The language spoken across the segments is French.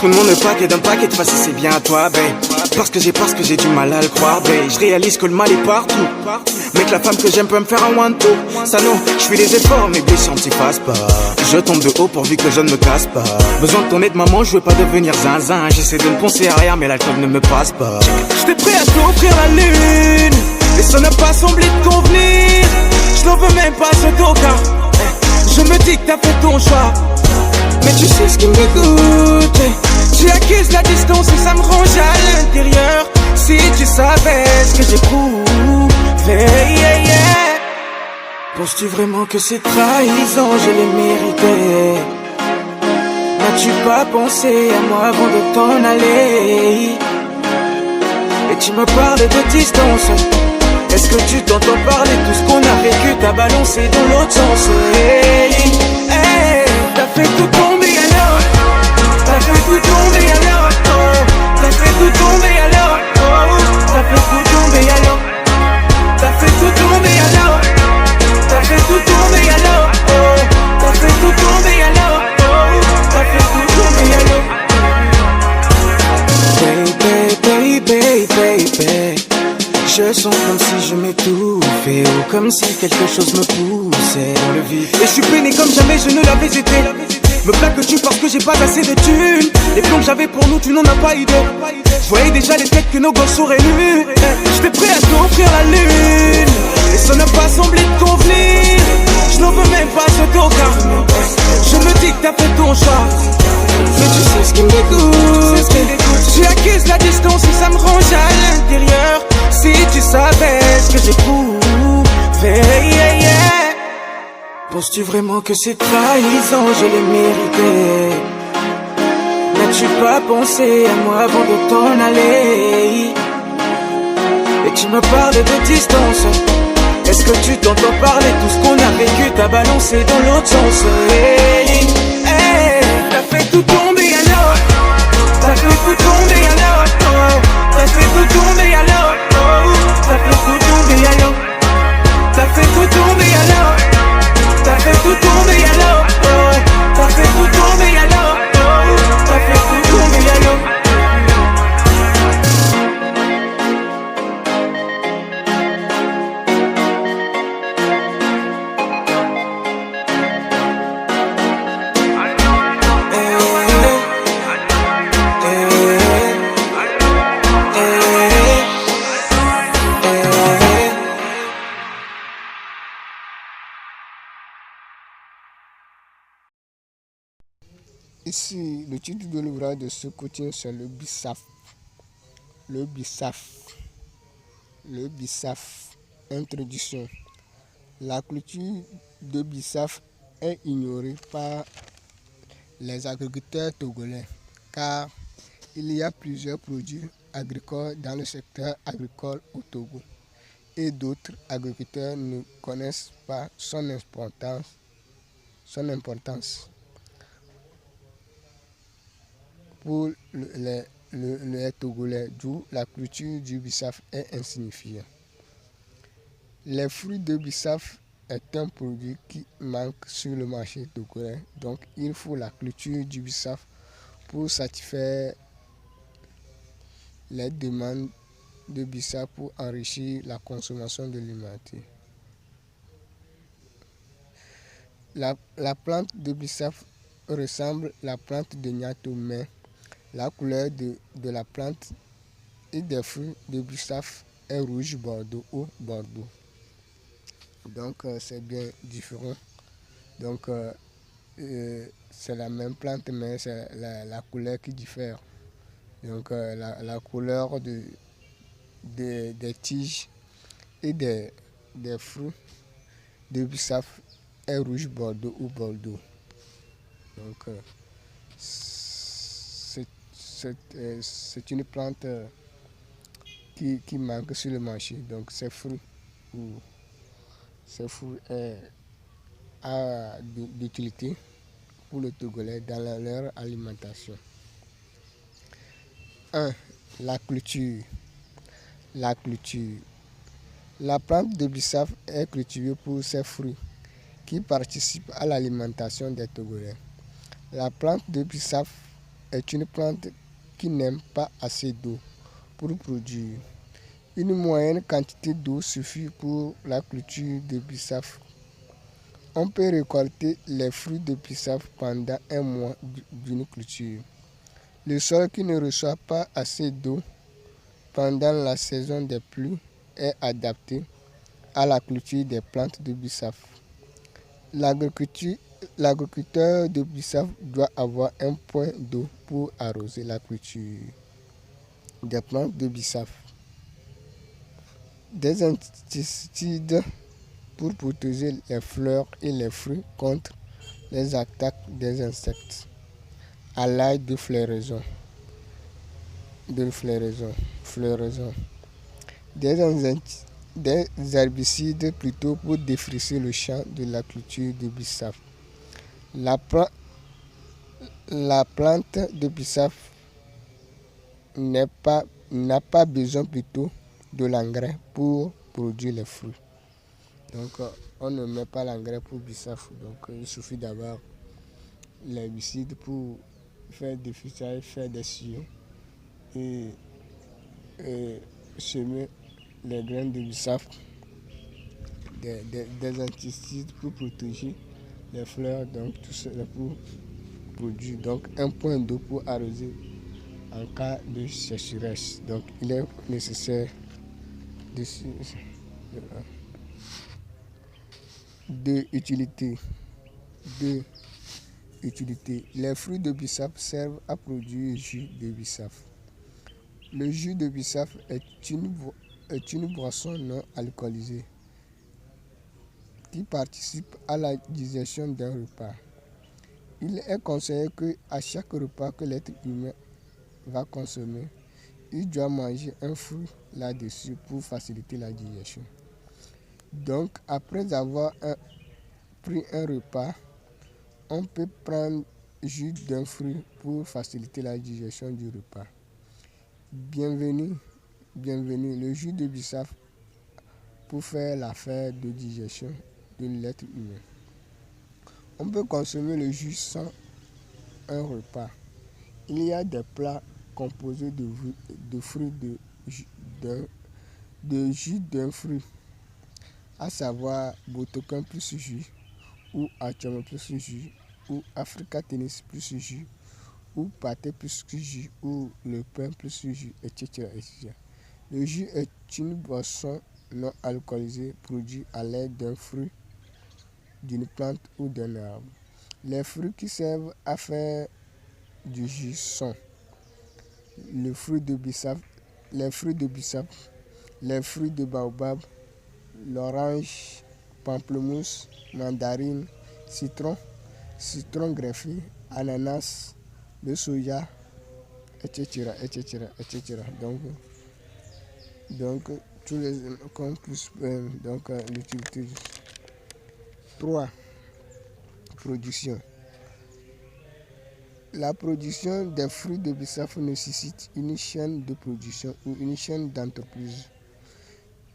Je me demande le paquet d'un paquet de fois si c'est bien à toi, babe. Parce que j'ai du mal à le croire, babe. Je réalise que le mal est partout. Mais que la femme que j'aime peut me faire un one-two. Ça non, je fais des efforts, mes blessures ne s'effacent pas. Je tombe de haut pourvu que je ne me casse pas. Besoin de ton aide, maman, je veux pas devenir zinzin. J'essaie de ne penser à rien, mais l'alcool ne me passe pas. J'étais prêt à t'offrir la lune, et ça n'a pas semblé te convenir. Je n'en veux même pas ce token. Je me dis que t'as fait ton choix, mais tu sais ce qui me dégoûte. Tu accuses la distance et ça me ronge à l'intérieur. Si tu savais ce que j'éprouve, yeah, yeah. Penses-tu vraiment que ces trahisons, je les méritais? N'as-tu pas pensé à moi avant de t'en aller? Et tu me parles de distance. Est-ce que tu t'entends parler? Tout ce qu'on a vécu t'a balancé dans l'autre sens. Hey, hey, t'as fait tout tomber alors. T'as fait tout tomber alors. Oh, t'as fait tout tomber alors. Oh, t'as fait tout tomber alors. T'as fait tout tomber alors. T'as fait tout tomber alors. Oh, t'as fait tout tomber alors. Oh, t'as fait tout tomber alors. Baby, baby, baby. Je sens comme si je m'étouffais, ou comme si quelque chose me poussait dans le vide. Et je suis peiné comme jamais je ne l'avais été. Me plaques-tu parce que j'ai pas assez de thunes? Les plans que j'avais pour nous, tu n'en as pas idée. Je voyais déjà les têtes que nos gosses auraient lues. J'étais prêt à t'offrir la lune, et ça n'a pas semblé te convenir. Je n'en veux même pas ce token. Je me dis que t'as fait ton choix, mais tu sais ce qui me dégoûte. Tu accuses la distance et ça me ronge à l'intérieur. Si tu savais ce que j'éprouve, yeah, yeah. Penses-tu vraiment que ces trahisons, je les méritais? N'as-tu pas pensé à moi avant de t'en aller? Et tu me parles de distance. Est-ce que tu t'entends parler? Tout ce qu'on a vécu t'a balancé dans l'autre sens. Hey, hey, t'as fait tout tomber alors. T'as fait tout tomber alors. Oh, t'as fait tout tomber alors. Oh, t'as fait tout tomber alors. T'as fait tout tomber alors. T'as fait tout tomber alors. Oh, t'as fait tout tomber alors. Oh, t'as fait tout tomber alors. Ici, le titre de l'ouvrage de ce coaching, c'est le BISAF. Le BISAF. Le BISAF. Introduction. La culture de BISAF est ignorée par les agriculteurs togolais, car il y a plusieurs produits agricoles dans le secteur agricole au Togo et d'autres agriculteurs ne connaissent pas son importance. Pour les Togolais, d'où la culture du bissaf est insignifiante. Les fruits de bissaf est un produit qui manque sur le marché togolais, donc il faut la culture du bissaf pour satisfaire les demandes de bissaf pour enrichir la consommation de l'humanité. La plante de bissaf ressemble à la plante de Nyato, mais la couleur de la plante et des fruits de bissaf est rouge bordeaux ou bordeaux. Donc c'est bien différent. Donc c'est la même plante, mais c'est la couleur qui diffère. Donc la couleur des tiges et des fruits de bissaf est rouge bordeaux ou bordeaux. Donc c'est une plante qui manquent sur le marché. Donc ces fruits a d'utilité pour le Togolais dans leur alimentation. 1. La culture. La culture. La plante de bissap est cultivée pour ses fruits qui participent à l'alimentation des Togolais. La plante de bissap est une plante qui n'aime pas assez d'eau pour produire. Une moyenne quantité d'eau suffit pour la culture de bissap. On peut récolter les fruits de bissap pendant un mois d'une culture. Le sol qui ne reçoit pas assez d'eau pendant la saison des pluies est adapté à la culture des plantes de bissap. L'agriculteur de bissap doit avoir un point d'eau pour arroser la culture des plantes de bissap. Des insecticides pour protéger les fleurs et les fruits contre les attaques des insectes. À l'âge de floraison. Des herbicides plutôt pour défricher le champ de la culture de bissap. La plante de bissap n'a pas besoin plutôt de l'engrais pour produire les fruits. Donc on ne met pas l'engrais pour bissap. Donc il suffit d'avoir l'herbicide pour faire des feuillages, faire des sillons et semer les graines de bissap, des insecticides pour protéger les fleurs, donc tout cela pour produire donc un point d'eau pour arroser en cas de sécheresse. Donc il est nécessaire de utilité. Les fruits de bissap servent à produire jus de bissap. Le jus de bissap est une boisson non alcoolisée qui participe à la digestion d'un repas. Il est conseillé qu'à chaque repas que l'être humain va consommer, il doit manger un fruit là-dessus pour faciliter la digestion. Donc, après avoir pris un repas, on peut prendre jus d'un fruit pour faciliter la digestion du repas. Bienvenue, le jus de bissap pour faire l'affaire de digestion de l'être humain. On peut consommer le jus sans un repas. Il y a des plats composés de fruits de jus d'un fruit, à savoir botocan plus jus, ou achama plus jus, ou africa tennis plus jus, ou pâté plus jus, ou le pain plus jus, etc., etc. Le jus est une boisson non alcoolisée produite à l'aide d'un fruit, d'une plante ou d'un arbre. Les fruits qui servent à faire du jus sont les fruits de bissap, les fruits de baobab, l'orange, pamplemousse, mandarine, citron greffé, ananas, le soja, etc., etc., etc. Donc tous les comme plus l'utilité. 3. Production. La production des fruits de bissap nécessite une chaîne de production ou une chaîne d'entreprise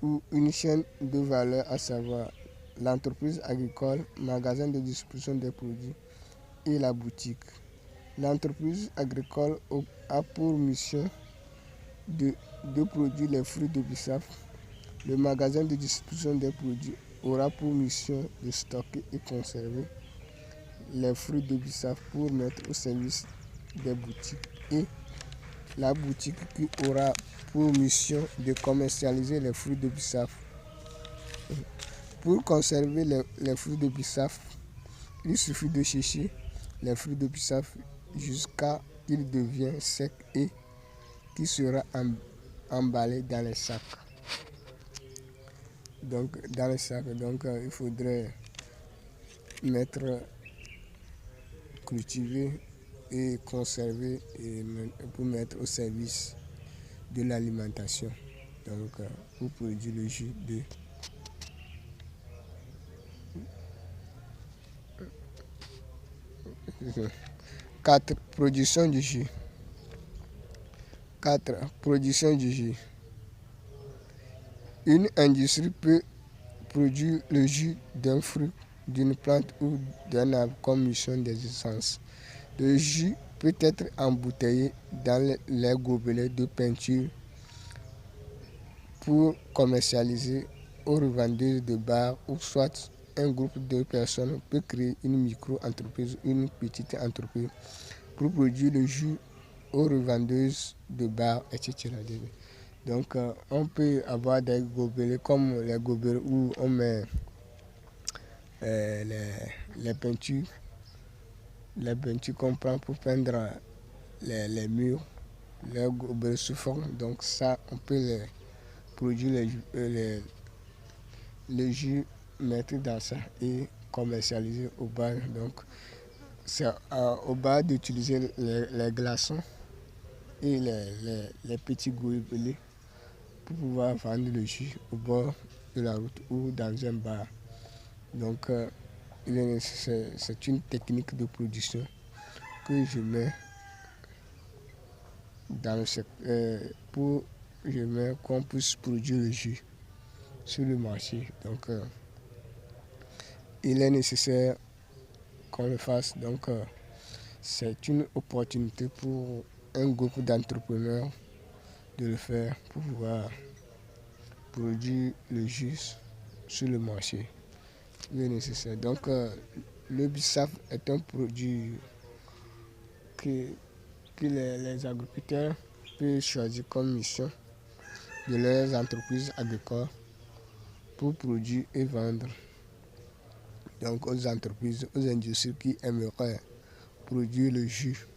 ou une chaîne de valeur, à savoir l'entreprise agricole, magasin de distribution des produits et la boutique. L'entreprise agricole a pour mission de produire les fruits de bissap. Le magasin de distribution des produits aura pour mission de stocker et conserver les fruits de bissap pour mettre au service des boutiques, et la boutique qui aura pour mission de commercialiser les fruits de bissap. Pour conserver les fruits de bissap, il suffit de sécher les fruits de bissap jusqu'à ce qu'ils deviennent secs et qui sera emballé dans les sacs. Donc il faudrait cultiver et conserver pour mettre au service de l'alimentation. Donc, pour produire le jus de 4. Production du jus. 4. Production du jus. Une industrie peut produire le jus d'un fruit, d'une plante ou d'un arbre comme mission des essences. Le jus peut être embouteillé dans les gobelets de peinture pour commercialiser aux revendeuses de bars ou soit un groupe de personnes peut créer une micro-entreprise, une petite entreprise pour produire le jus aux revendeuses de bars, etc. Donc, on peut avoir des gobelets comme les gobelets où on met les peintures qu'on prend pour peindre les murs, les gobelets sous forme. Donc, ça, on peut produire le jus, mettre dans ça et commercialiser au bar. Donc, c'est au bar d'utiliser les glaçons et les petits gobelets pour pouvoir vendre le jus au bord de la route ou dans un bar. Donc, c'est une technique de production que je mets dans le secteur qu'on puisse produire le jus sur le marché. Donc, il est nécessaire qu'on le fasse. Donc, c'est une opportunité pour un groupe d'entrepreneurs de le faire pour pouvoir produire le jus sur le marché. Il est nécessaire. Donc, le bissap est un produit que les agriculteurs peuvent choisir comme mission de leurs entreprises agricoles pour produire et vendre. Donc, aux entreprises, aux industries qui aimeraient produire le jus,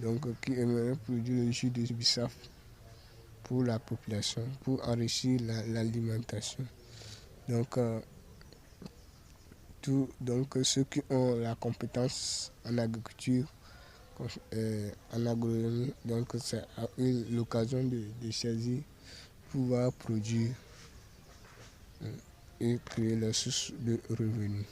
donc qui aimeraient produire le jus de bissap pour la population, pour enrichir l'alimentation. Donc, donc, ceux qui ont la compétence en agriculture, en agronomie, donc c'est à eux l'occasion de saisir, pouvoir produire et créer leur source de revenus.